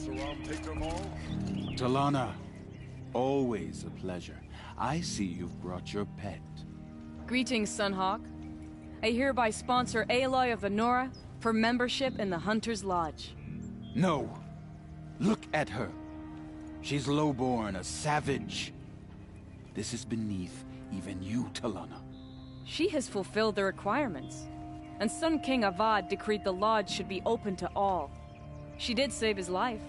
Saram take them all? Talana, always a pleasure. I see you've brought your pet. Greetings, Sunhawk. I hereby sponsor Aloy of the Nora for membership in the Hunter's Lodge. No. Look at her. She's lowborn, a savage. This is beneath even you, Talana. She has fulfilled the requirements. And Sun King Avad decreed the lodge should be open to all. She did save his life,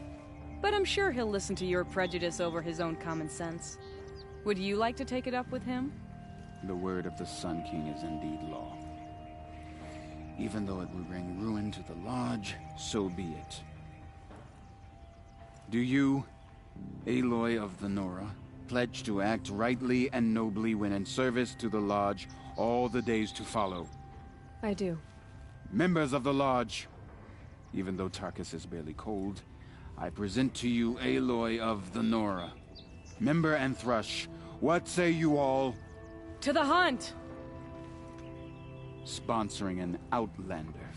but I'm sure he'll listen to your prejudice over his own common sense. Would you like to take it up with him? The word of the Sun King is indeed law. Even though it would bring ruin to the lodge, so be it. Do you, Aloy of the Nora, pledge to act rightly and nobly when in service to the lodge all the days to follow? I do. Members of the lodge, even though Tarkus is barely cold, I present to you Aloy of the Nora. Member and Thrush, what say you all? To the hunt! Sponsoring an outlander.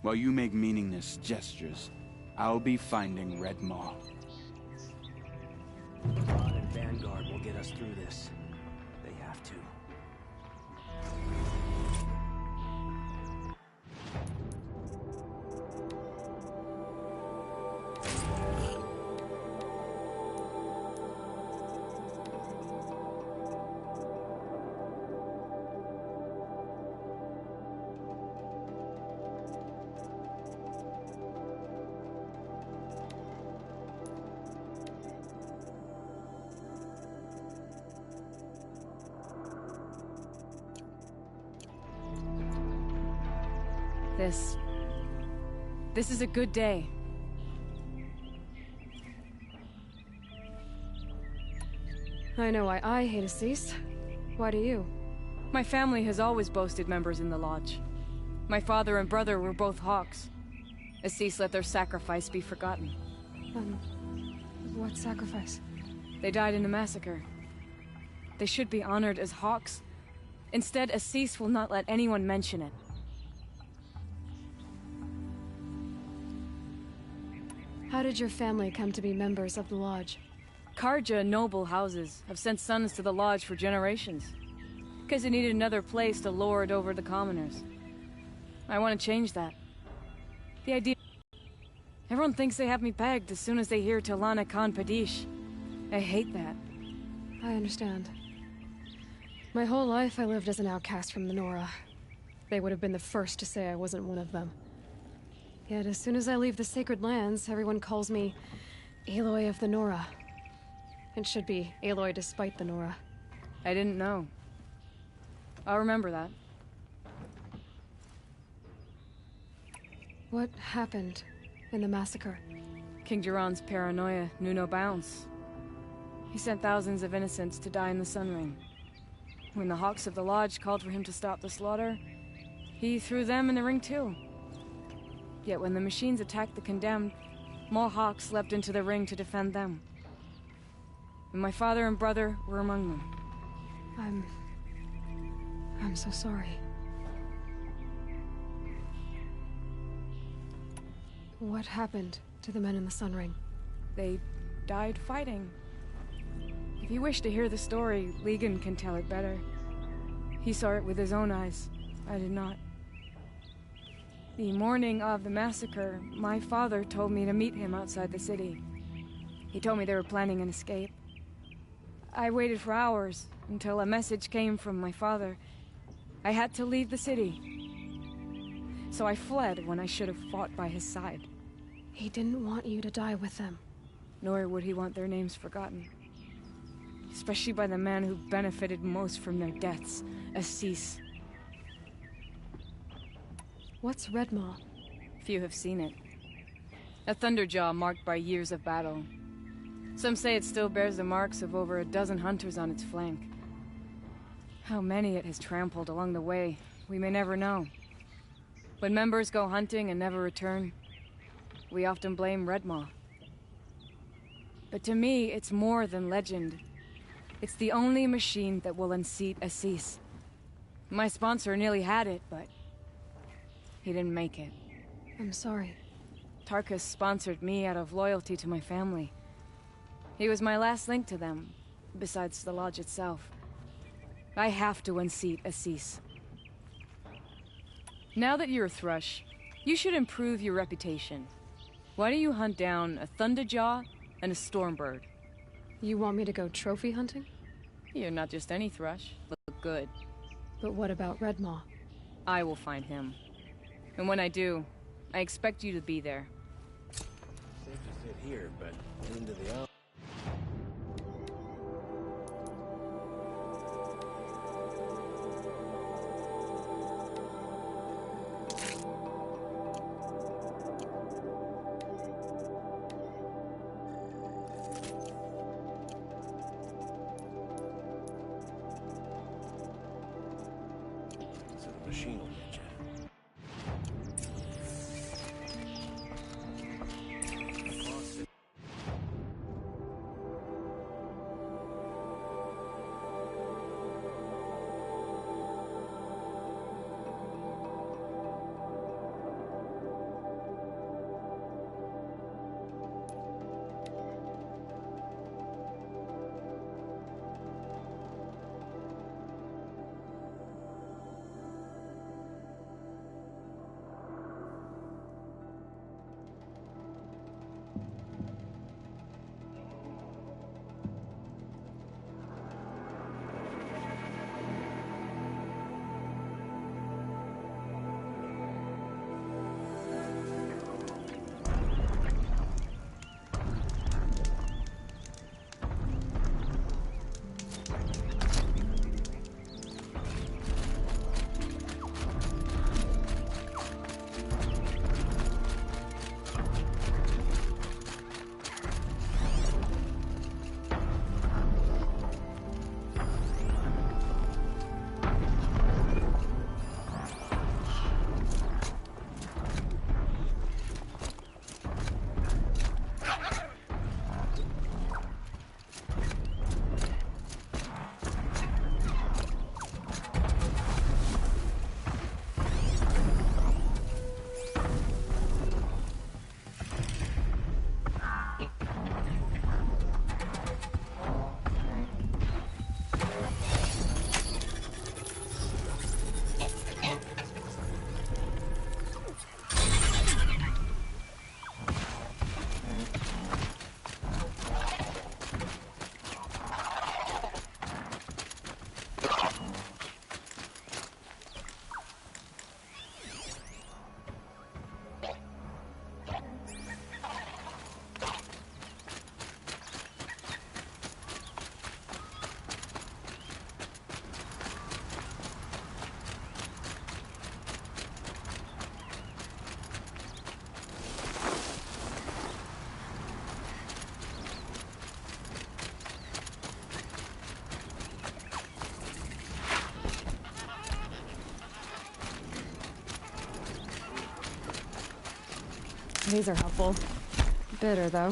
While you make meaningless gestures, I'll be finding Red Maw. God and Vanguard will get us through this. They have to. This is a good day. I know why I hate Assis. Why do you? My family has always boasted members in the lodge. My father and brother were both hawks. Assis let their sacrifice be forgotten. What sacrifice? They died in a massacre. They should be honored as hawks. Instead, Assis will not let anyone mention it. How did your family come to be members of the lodge? Karja noble houses have sent sons to the lodge for generations. Because they needed another place to lord over the commoners. I want to change that. The idea... Everyone thinks they have me pegged as soon as they hear Talana Khan Padish. I hate that. I understand. My whole life I lived as an outcast from the Nora. They would have been the first to say I wasn't one of them. Yet as soon as I leave the sacred lands, everyone calls me Aloy of the Nora. It should be Aloy despite the Nora. I didn't know. I'll remember that. What happened in the massacre? King Jiran's paranoia knew no bounds. He sent thousands of innocents to die in the Sun Ring. When the Hawks of the Lodge called for him to stop the slaughter, he threw them in the ring too. Yet when the machines attacked the condemned, more Hawks leapt into the ring to defend them. And my father and brother were among them. I'm so sorry. What happened to the men in the Sun Ring? They died fighting. If you wish to hear the story, Legan can tell it better. He saw it with his own eyes. I did not. The morning of the massacre, my father told me to meet him outside the city. He told me they were planning an escape. I waited for hours until a message came from my father. I had to leave the city. So I fled when I should have fought by his side. He didn't want you to die with them. Nor would he want their names forgotten. Especially by the man who benefited most from their deaths, Assis. What's Red Maw? Few have seen it. A thunderjaw marked by years of battle. Some say it still bears the marks of over a dozen hunters on its flank. How many it has trampled along the way, we may never know. When members go hunting and never return, we often blame Red Maw. But to me, it's more than legend. It's the only machine that will unseat Assis. My sponsor nearly had it, but he didn't make it. I'm sorry. Tarkus sponsored me out of loyalty to my family. He was my last link to them, besides the lodge itself. I have to unseat Assis. Now that you're a Thrush, you should improve your reputation. Why don't you hunt down a Thunderjaw and a Stormbird? You want me to go trophy hunting? You're not just any Thrush. Look good. But what about Redmaw? I will find him. And when I do, I expect you to be there. Safe to sit here, but into the machine will get you. These are helpful. Bitter, though.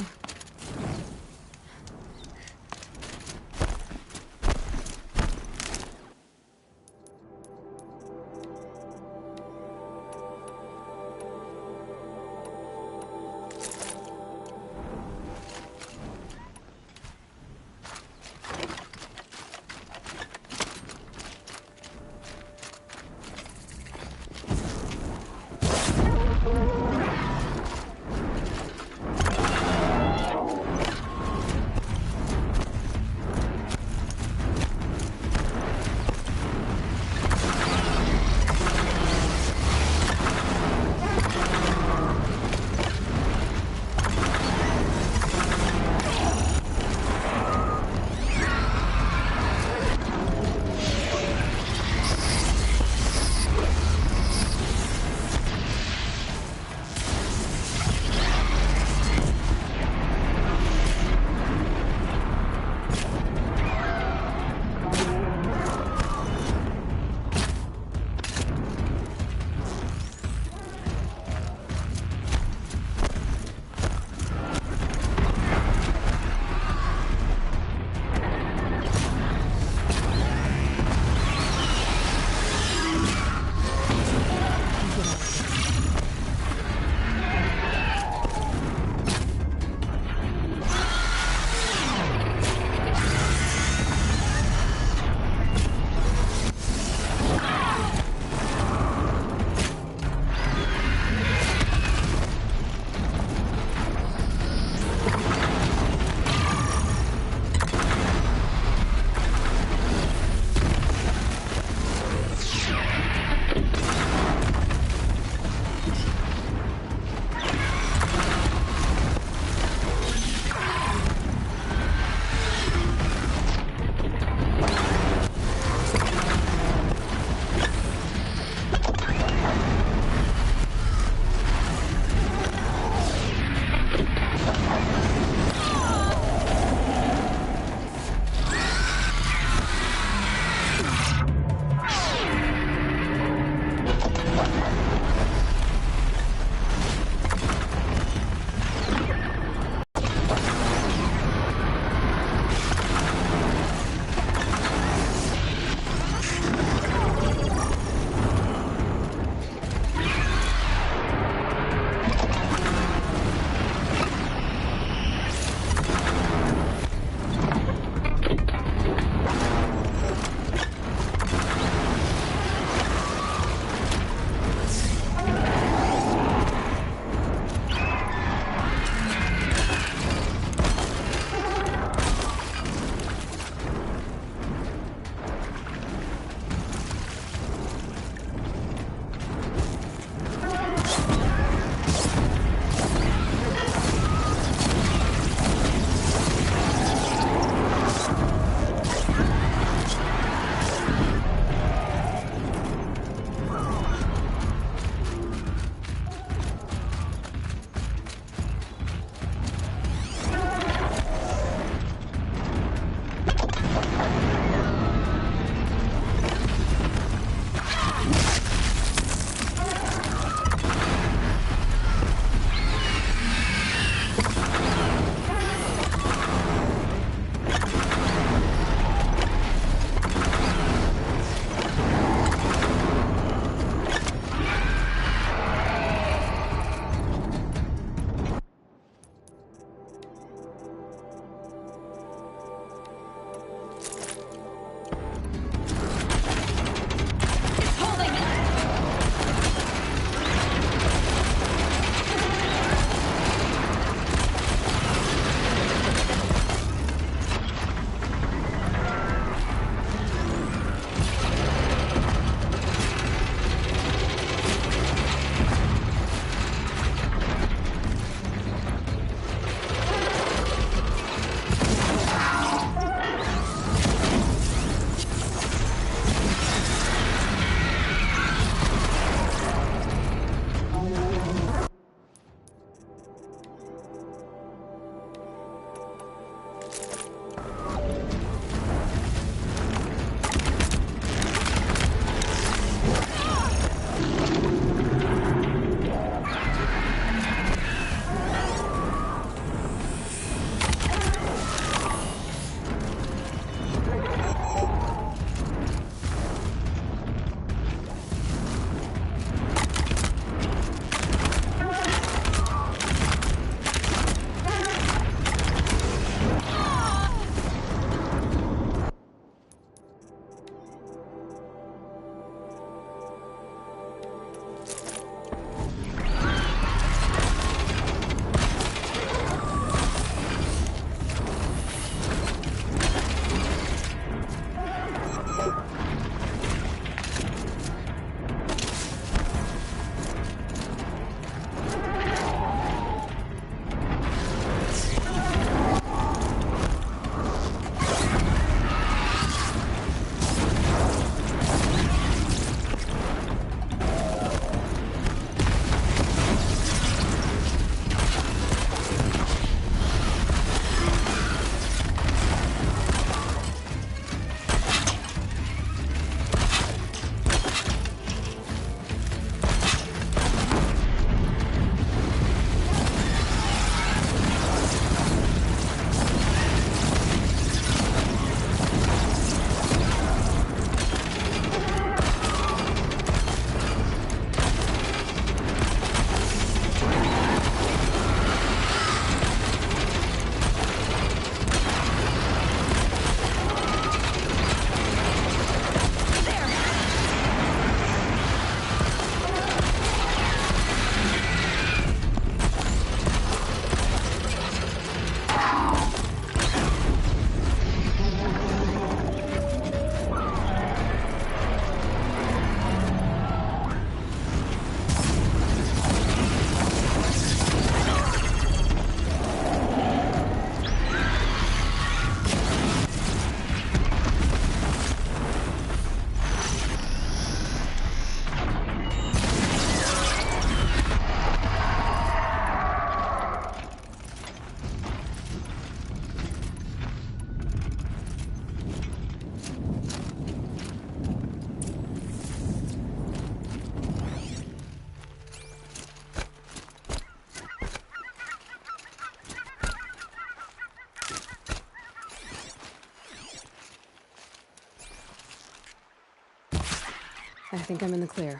I think I'm in the clear.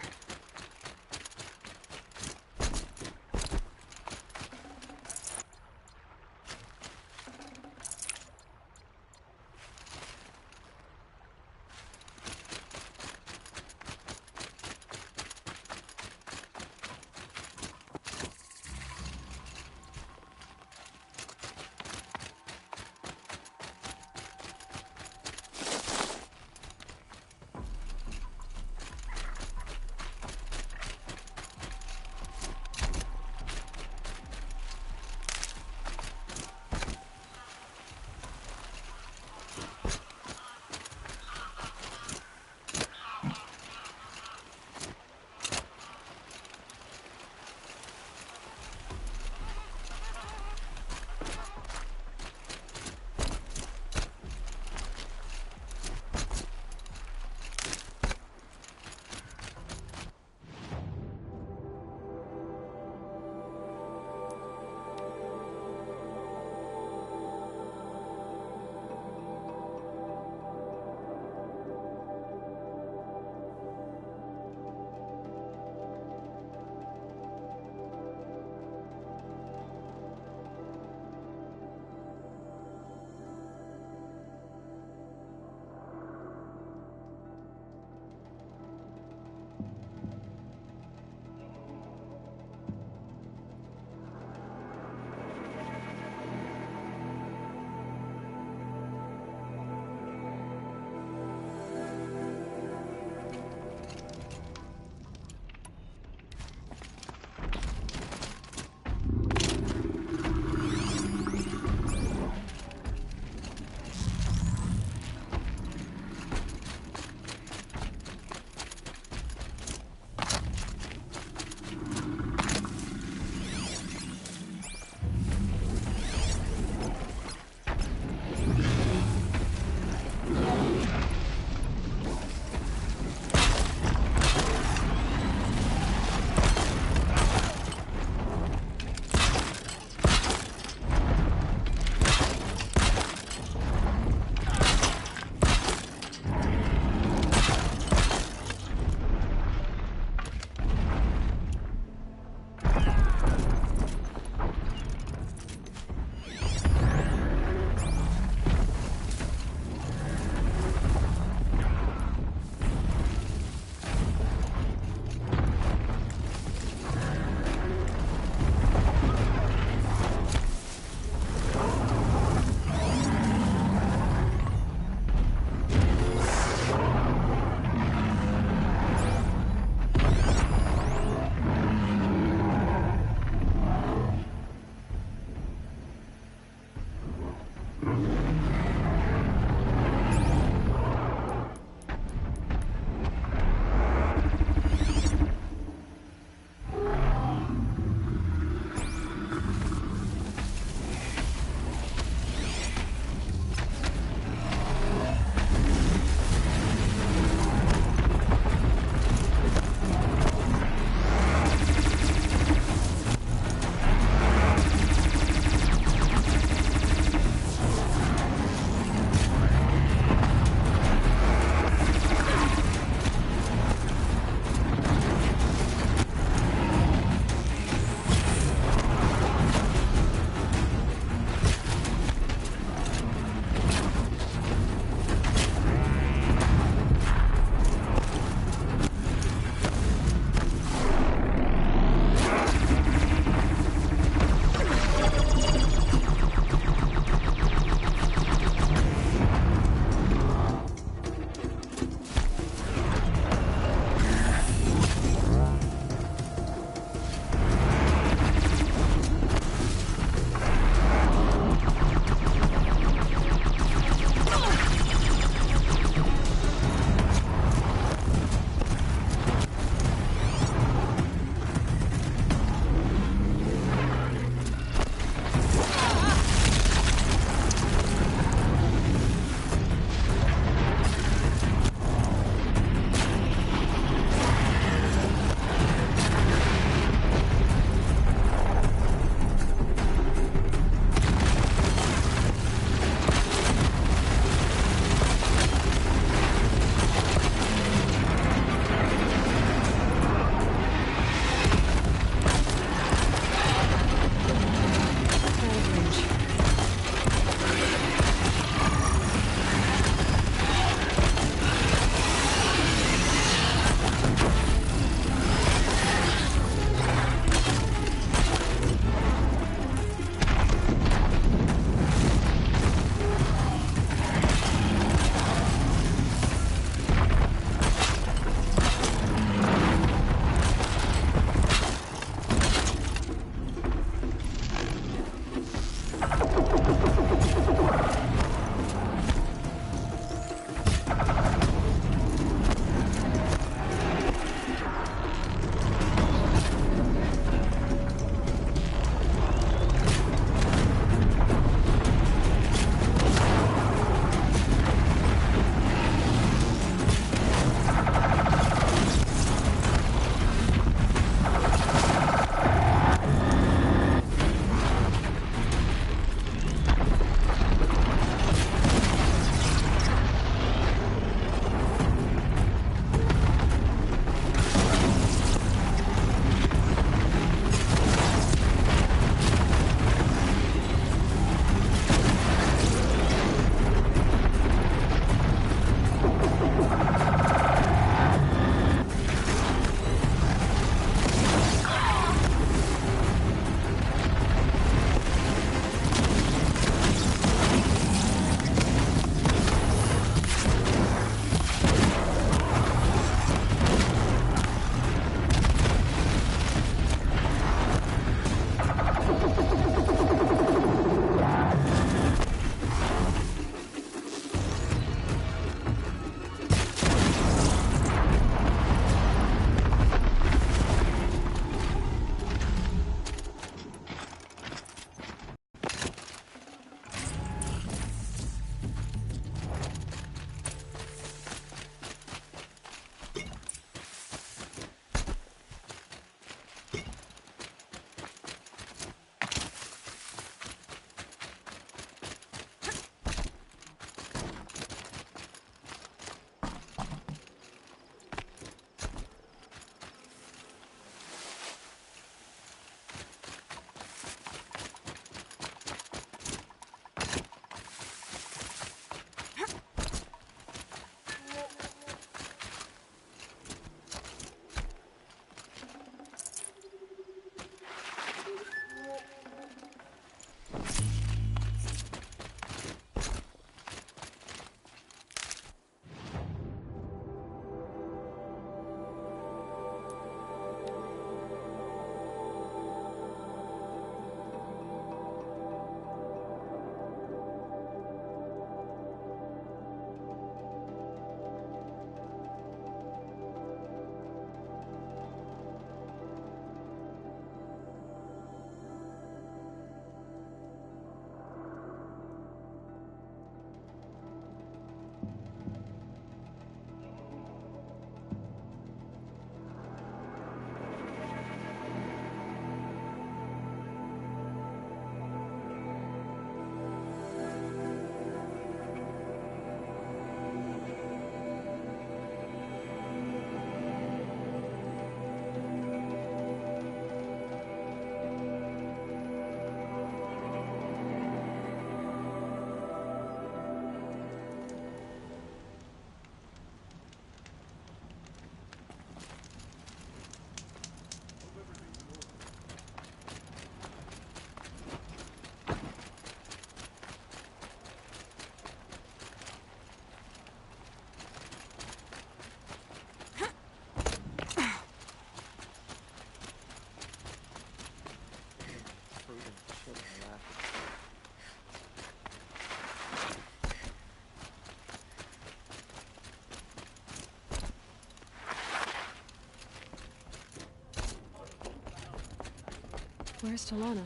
Where's Talana?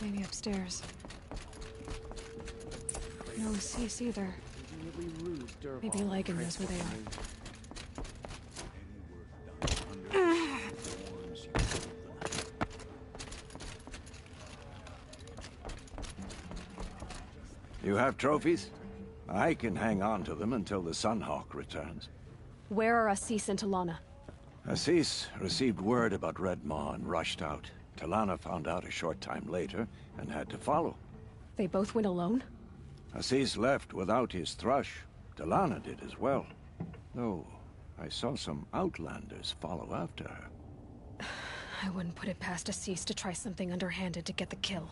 Maybe upstairs. No cease either. Maybe Lycan knows where they are. You have trophies? I can hang on to them until the Sunhawk returns. Where are Assis and Talana? Assis received word about Red Maw and rushed out. Talana found out a short time later and had to follow. They both went alone? Assis left without his thrush. Talana did as well. Though, I saw some outlanders follow after her. I wouldn't put it past Assis to try something underhanded to get the kill.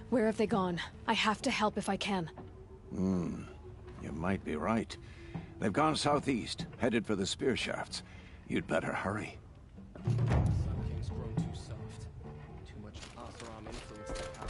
Where have they gone? I have to help if I can. You might be right. They've gone southeast, headed for the spear shafts. You'd better hurry. Sun King's grown too soft. Too much Asaram influence their power.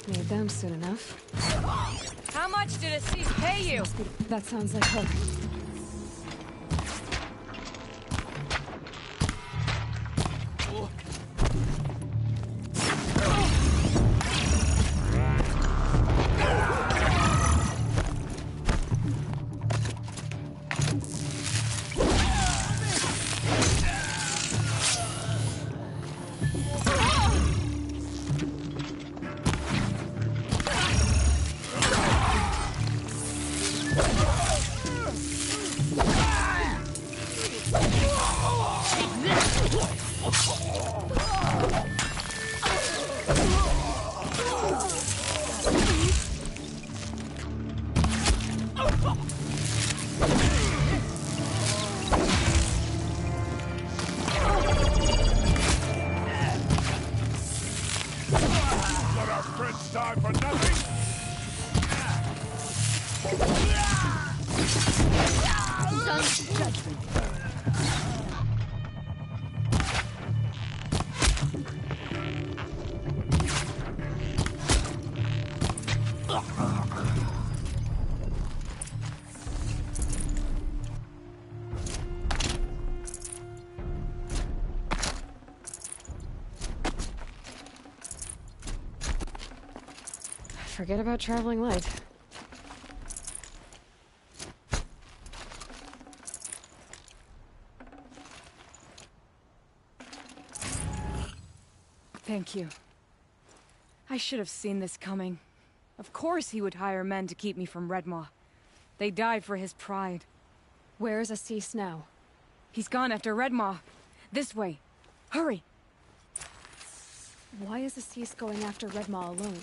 Made them soon enough. How much did Assis pay you? That sounds like her. Die for nothing? Sun's judgment. Forget about traveling light. Thank you. I should have seen this coming. Of course he would hire men to keep me from Red Maw. They died for his pride. Where is Assis now? He's gone after Red Maw. This way. Hurry! Why is Assis going after Red Maw alone?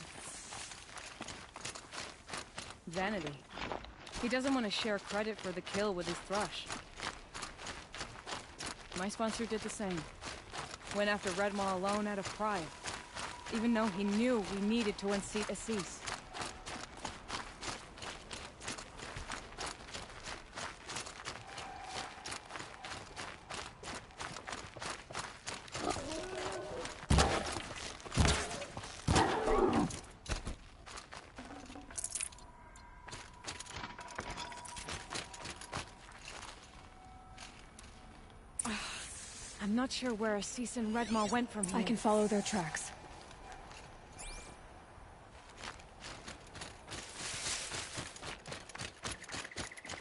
Vanity. He doesn't want to share credit for the kill with his thrush. My sponsor did the same. Went after Red Maw alone out of pride. even though he knew we needed to unseat Assis. I'm not sure where Assis and Redmaw went from here. I can follow their tracks.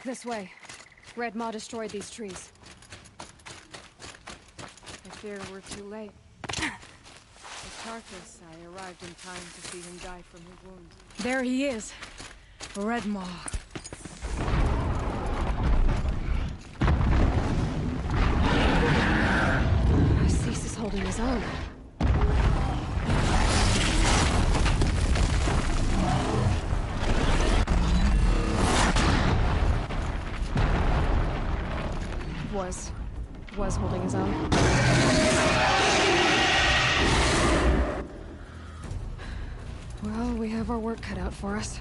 This way. Redmaw destroyed these trees. I fear we're too late. With Tarkus, I arrived in time to see him die from his wounds. There he is! Redmaw. Assis is holding his own. Was holding his own. Well, we have our work cut out for us.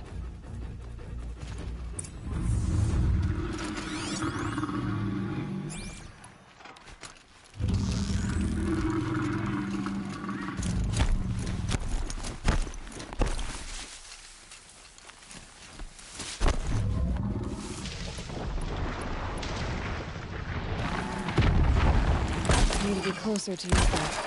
Need to be closer to use that.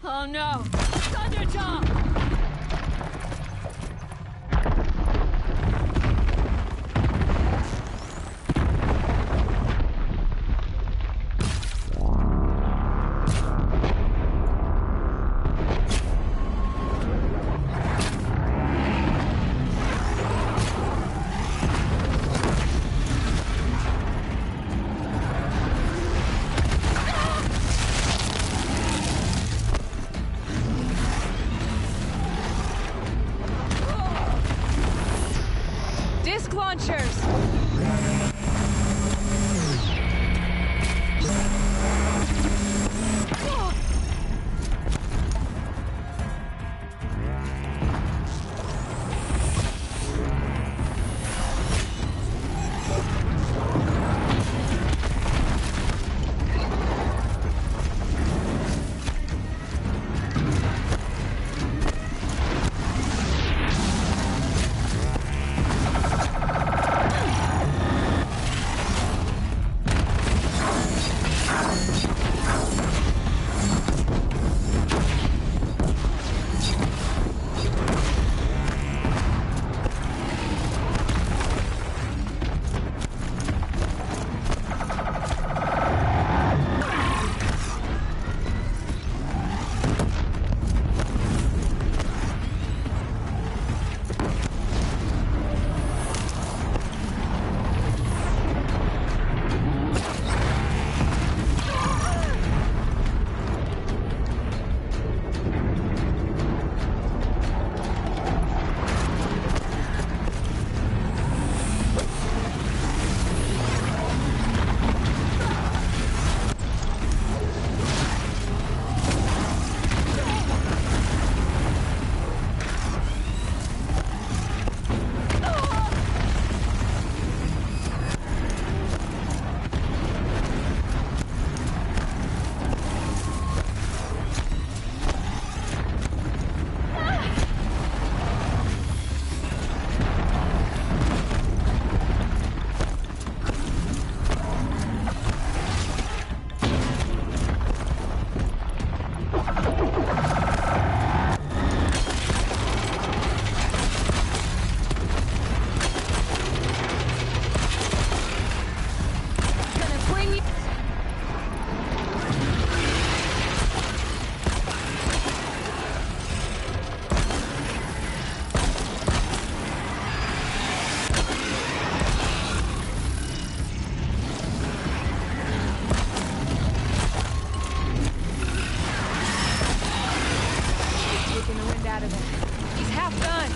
Oh no! Thunderjaw! Disc launchers! half done.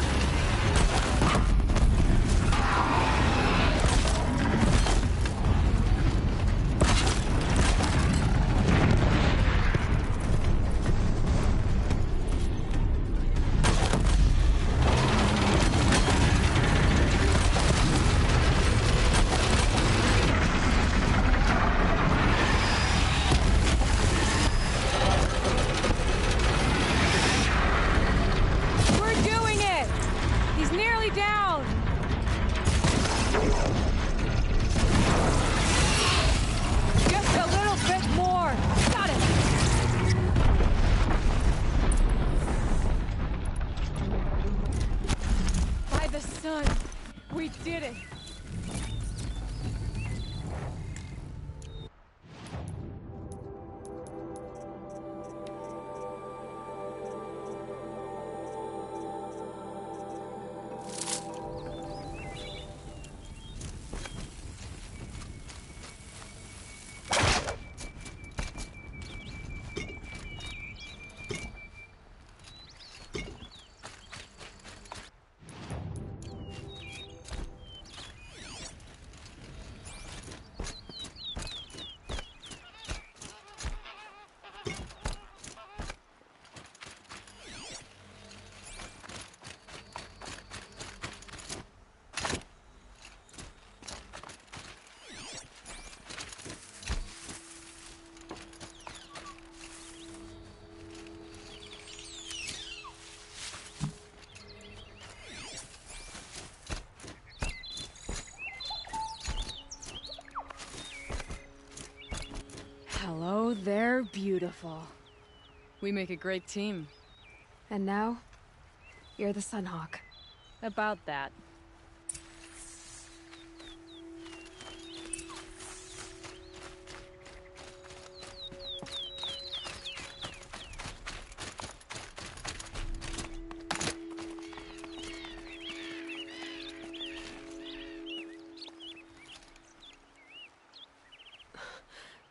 We're doing it! He's nearly down! Just a little bit more! Got it! By the sun, we did it! Hello there, beautiful. We make a great team. And now, you're the Sunhawk. About that.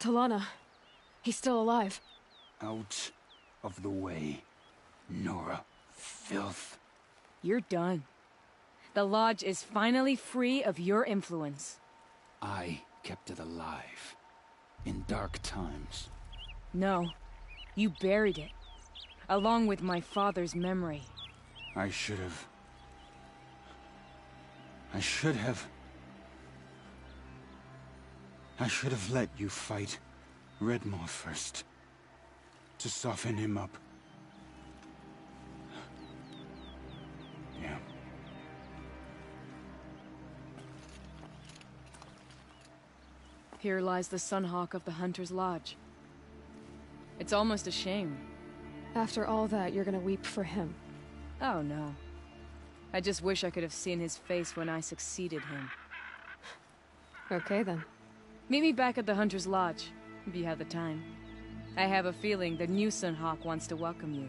Talana, he's still alive. Out of the way, Nora. Filth. You're done. The Lodge is finally free of your influence. I kept it alive. In dark times. No, you buried it. Along with my father's memory. I should have let you fight Redmore first. To soften him up. Yeah. Here lies the Sunhawk of the Hunter's Lodge. It's almost a shame. After all that, you're gonna weep for him. Oh no. I just wish I could have seen his face when I succeeded him. Okay then. Meet me back at the Hunter's Lodge, if you have the time. I have a feeling the new Sunhawk wants to welcome you.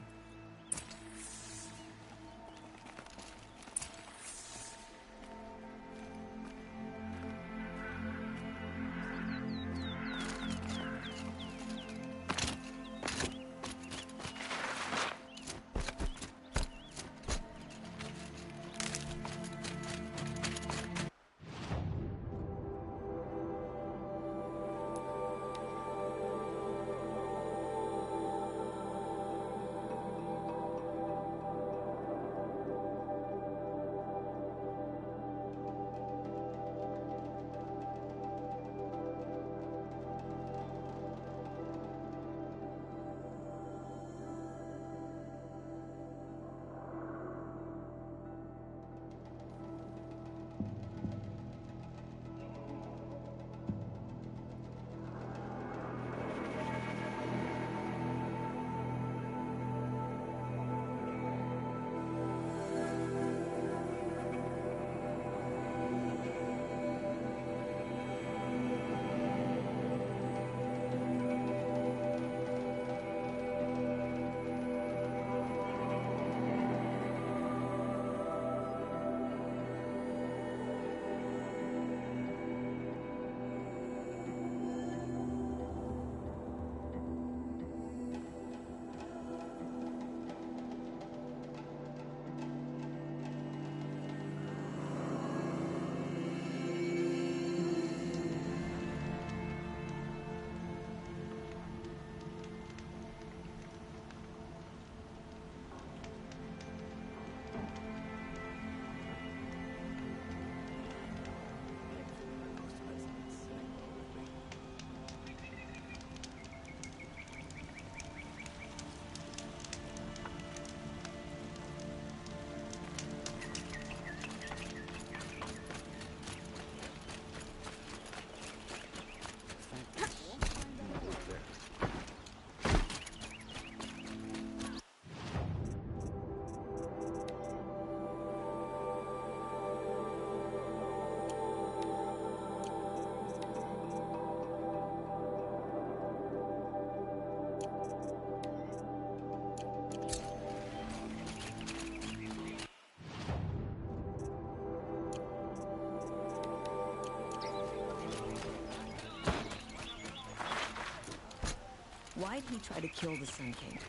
Why'd he try to kill the Sun King?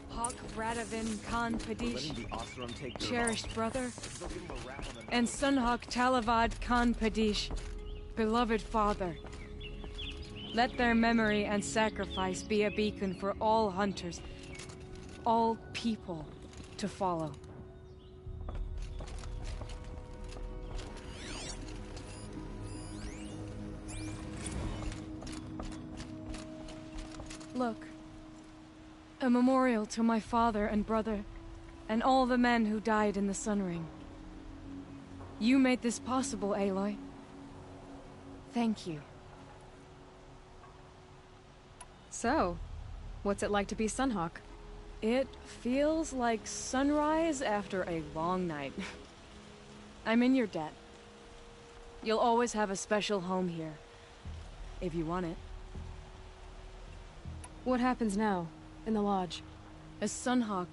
Hawk Radavin Khan Padish, Letting the Oseram take their cherished brother, They'll give him a rap on the and Sunhawk Talavad Khan Padish, beloved father. Let their memory and sacrifice be a beacon for all hunters, all people to follow. Look, a memorial to my father and brother, and all the men who died in the Sun Ring. You made this possible, Aloy. Thank you. So, what's it like to be Sunhawk? It feels like sunrise after a long night. I'm in your debt. You'll always have a special home here, if you want it. What happens now, in the lodge? As Sunhawk,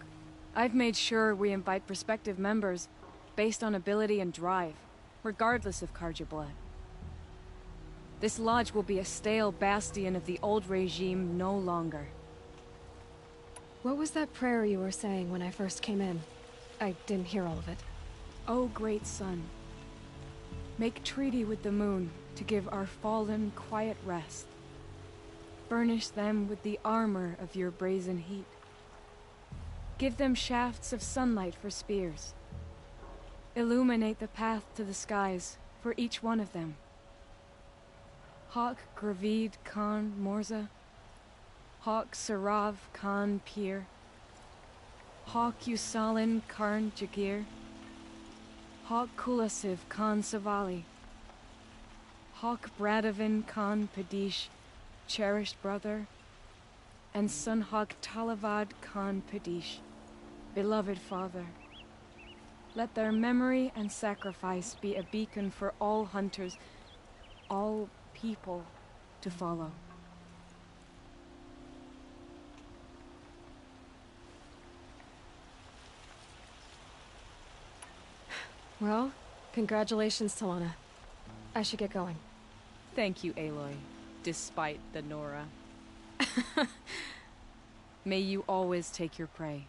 I've made sure we invite prospective members based on ability and drive, regardless of Karja blood. This lodge will be a stale bastion of the old regime no longer. What was that prayer you were saying when I first came in? I didn't hear all of it. O great sun, make treaty with the moon to give our fallen quiet rest. Furnish them with the armor of your brazen heat. Give them shafts of sunlight for spears. Illuminate the path to the skies for each one of them. Hawk Gravid Khan Morza, Hawk Sarav Khan Pir, Hawk Usalin Karn Jagir, Hawk Kulasiv Khan Savali, Hawk Bradavin Khan Padish, cherished brother, and Sunhawk Talavad Khan Padish, beloved father. Let their memory and sacrifice be a beacon for all hunters, all people to follow. Well, congratulations, Talana. I should get going. Thank you, Aloy, despite the Nora. May you always take your prey.